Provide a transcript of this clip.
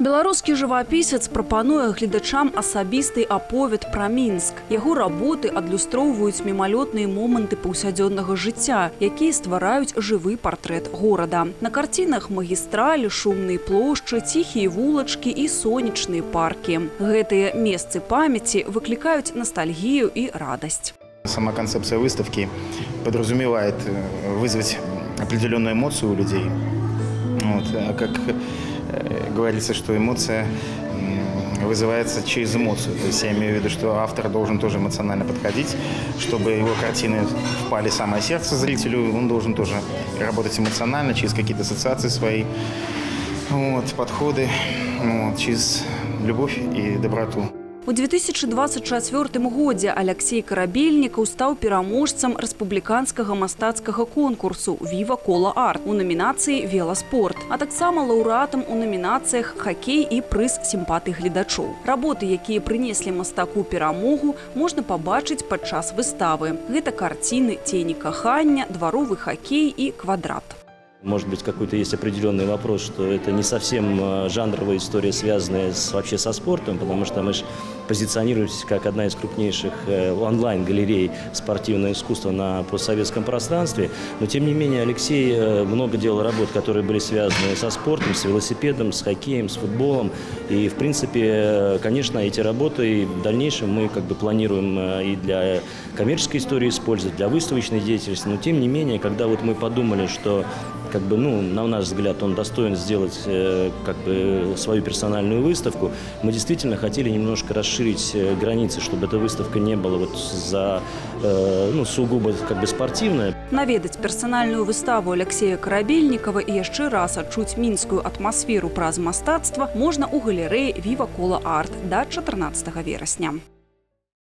Беларускі жывапісец прапануе гледачам асабісты аповед пра Мінск. Яго работы адлюстроўваюць мімалётныя моманты паўсядзённага жыцця, якія ствараюць жывы партрэт горада. На карцінах магістралі, шумныя плошчы, ціхія вулачкі і сонечныя паркі. Гэтыя месцы памяці выклікаюць ностальгію и радость. Сама концепция выставки подразумевает вызвать определенную эмоцию у людей. Как говорится, что эмоция вызывается через эмоцию. То есть я имею в виду, что автор должен тоже эмоционально подходить, чтобы его картины впали в самое сердце зрителю. Он должен тоже работать эмоционально, через какие-то ассоциации свои, подходы, через любовь и доброту. У 2024 годзе Алексей Карабельнікаў стаў пераможцам рэспубліканскага мастацкага конкурсу «Віва Кола Арт» у номінацыі «Веласпорт», а таксама лаўрэатам у номінацыях «Хакей» і прыз сімпатый гледачоў. Работы, якія прынеслі мастаку перамогу, можна пабачыць падчас выставы. Гэта карціны «Тені кахання», «Дваровы хакей» і «Квадрат». Может быть, какой-то есть определенный вопрос, что это не совсем жанровая история, связанная вообще со спортом, потому что мы же позиционируемся как одна из крупнейших онлайн-галерей спортивного искусства на постсоветском пространстве. Но, тем не менее, Алексей много делал работ, которые были связаны со спортом, с велосипедом, с хоккеем, с футболом. И, в принципе, конечно, эти работы в дальнейшем мы планируем и для коммерческой истории использовать, для выставочной деятельности. Но, тем не менее, когда мы подумали, что на наш взгляд, он достоин сделать свою персональную выставку. Мы действительно хотели немножко расширить границы, чтобы эта выставка не была сугубо спортивная. Наведаць персональную выставу Алексея Карабельнікава і яшчэ раз адчуць мінскую атмасферу праз мастацтва можна ў галерэі «Віва Кола Арт» да 14 верасня.